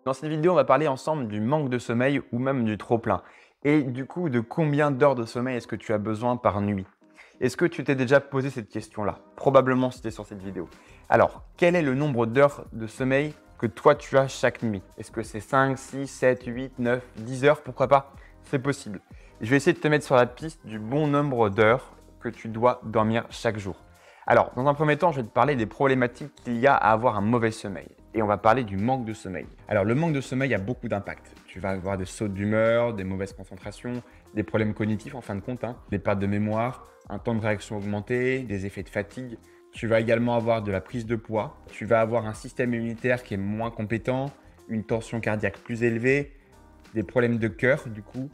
Dans cette vidéo, on va parler ensemble du manque de sommeil ou même du trop-plein. Et du coup, de combien d'heures de sommeil est-ce que tu as besoin par nuit? Est-ce que tu t'es déjà posé cette question-là? Probablement si tu es sur cette vidéo. Alors, quel est le nombre d'heures de sommeil que toi tu as chaque nuit? Est-ce que c'est 5, 6, 7, 8, 9, 10 heures? Pourquoi pas? C'est possible. Je vais essayer de te mettre sur la piste du bon nombre d'heures que tu dois dormir chaque jour. Alors, dans un premier temps, je vais te parler des problématiques qu'il y a à avoir un mauvais sommeil. Et on va parler du manque de sommeil. Alors, le manque de sommeil a beaucoup d'impacts. Tu vas avoir des sautes d'humeur, des mauvaises concentrations, des problèmes cognitifs en fin de compte, des pertes de mémoire, un temps de réaction augmenté, des effets de fatigue. Tu vas également avoir de la prise de poids. Tu vas avoir un système immunitaire qui est moins compétent, une tension cardiaque plus élevée, des problèmes de cœur du coup,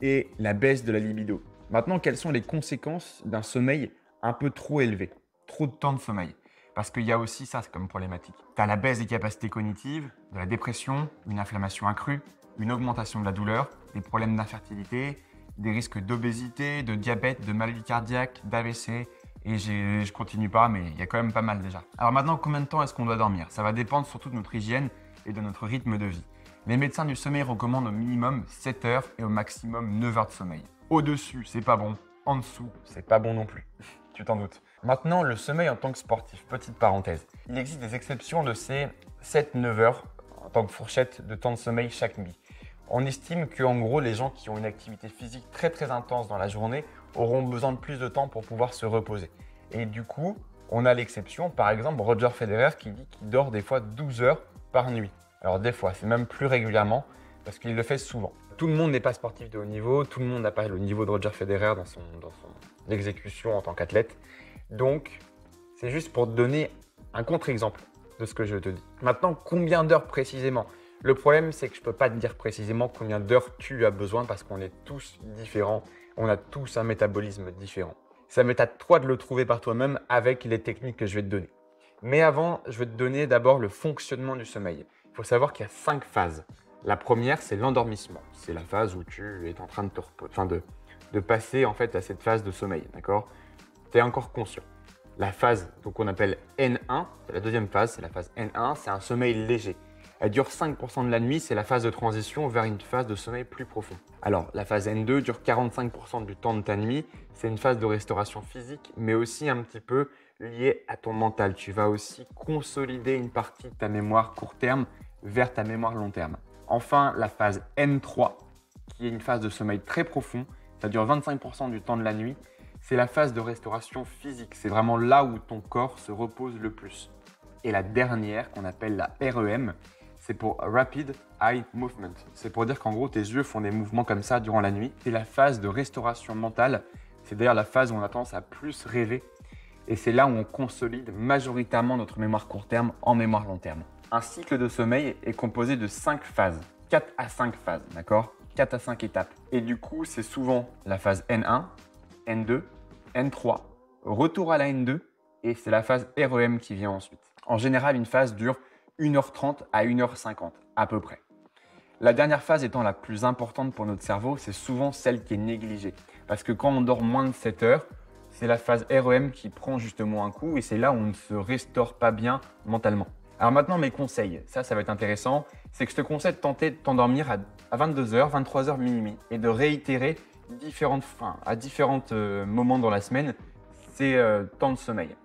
et la baisse de la libido. Maintenant, quelles sont les conséquences d'un sommeil un peu trop élevé? Trop de temps de sommeil. Parce qu'il y a aussi ça comme problématique. Tu as la baisse des capacités cognitives, de la dépression, une inflammation accrue, une augmentation de la douleur, des problèmes d'infertilité, des risques d'obésité, de diabète, de maladie cardiaque, d'AVC. Et je continue pas, mais il y a quand même pas mal déjà. Alors maintenant, combien de temps est-ce qu'on doit dormir? Ça va dépendre surtout de notre hygiène et de notre rythme de vie. Les médecins du sommeil recommandent au minimum 7 heures et au maximum 9 heures de sommeil. Au-dessus, c'est pas bon. En dessous, c'est pas bon non plus. Tu t'en doutes. Maintenant, le sommeil en tant que sportif, petite parenthèse. Il existe des exceptions de ces 7-9 heures en tant que fourchette de temps de sommeil chaque nuit. On estime qu'en gros, les gens qui ont une activité physique très intense dans la journée auront besoin de plus de temps pour pouvoir se reposer. Et du coup, on a l'exception, par exemple, Roger Federer qui dit qu'il dort des fois 12 heures par nuit. Alors des fois, c'est même plus régulièrement parce qu'il le fait souvent. Tout le monde n'est pas sportif de haut niveau, tout le monde n'a pas le niveau de Roger Federer dans son exécution en tant qu'athlète. Donc, c'est juste pour te donner un contre-exemple de ce que je te dis. Maintenant, combien d'heures précisément? Le problème, c'est que je ne peux pas te dire précisément combien d'heures tu as besoin parce qu'on est tous différents, on a tous un métabolisme différent. Ça m'est à toi de le trouver par toi-même avec les techniques que je vais te donner. Mais avant, je vais te donner d'abord le fonctionnement du sommeil. Il faut savoir qu'il y a 5 phases. La première, c'est l'endormissement. C'est la phase où tu es en train de passer en fait à cette phase de sommeil, d'accord? Tu es encore conscient. La phase qu'on appelle N1, c'est la deuxième phase, c'est la phase N1, c'est un sommeil léger. Elle dure 5% de la nuit, c'est la phase de transition vers une phase de sommeil plus profond. Alors, la phase N2 dure 45% du temps de ta nuit, c'est une phase de restauration physique, mais aussi un petit peu liée à ton mental. Tu vas aussi consolider une partie de ta mémoire court terme vers ta mémoire long terme. Enfin, la phase N3, qui est une phase de sommeil très profond, ça dure 25% du temps de la nuit, c'est la phase de restauration physique. C'est vraiment là où ton corps se repose le plus. Et la dernière, qu'on appelle la REM, c'est pour Rapid Eye Movement. C'est pour dire qu'en gros, tes yeux font des mouvements comme ça durant la nuit. C'est la phase de restauration mentale. C'est d'ailleurs la phase où on a tendance à plus rêver. Et c'est là où on consolide majoritairement notre mémoire court terme en mémoire long terme. Un cycle de sommeil est composé de 5 phases. 4 à 5 phases, d'accord? 4 à 5 étapes. Et du coup, c'est souvent la phase N1, N2, N3, retour à la N2 et c'est la phase REM qui vient ensuite. En général, une phase dure 1h30 à 1h50 à peu près. La dernière phase étant la plus importante pour notre cerveau, c'est souvent celle qui est négligée. Parce que quand on dort moins de 7 heures, c'est la phase REM qui prend justement un coup et c'est là où on ne se restaure pas bien mentalement. Alors maintenant, mes conseils, ça va être intéressant, c'est que je te conseille de tenter de t'endormir à 22h, 23h, minuit et de réitérer à différents moments dans la semaine ces temps de sommeil.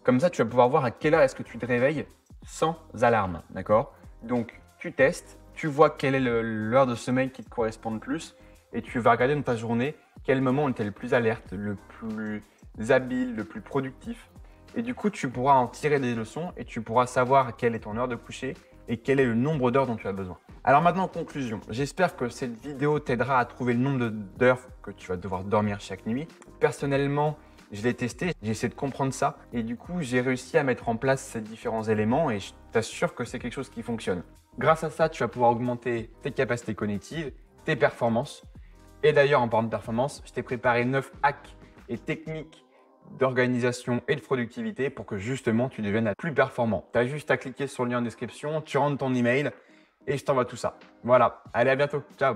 Comme ça, tu vas pouvoir voir à quelle heure est-ce que tu te réveilles sans alarme, d'accord? Donc, tu testes, tu vois quelle est l'heure de sommeil qui te correspond le plus et tu vas regarder dans ta journée quel moment était le plus alerte, le plus habile, le plus productif. Et du coup, tu pourras en tirer des leçons et tu pourras savoir quelle est ton heure de coucher et quel est le nombre d'heures dont tu as besoin. Alors maintenant, conclusion. J'espère que cette vidéo t'aidera à trouver le nombre d'heures que tu vas devoir dormir chaque nuit. Personnellement, je l'ai testé, j'ai essayé de comprendre ça et du coup, j'ai réussi à mettre en place ces différents éléments et je t'assure que c'est quelque chose qui fonctionne. Grâce à ça, tu vas pouvoir augmenter tes capacités cognitives, tes performances. Et d'ailleurs, en parlant de performance, je t'ai préparé 9 hacks et techniques d'organisation et de productivité pour que justement tu deviennes plus performant. Tu as juste à cliquer sur le lien en description, tu rentres ton email et je t'envoie tout ça. Voilà, allez à bientôt, ciao!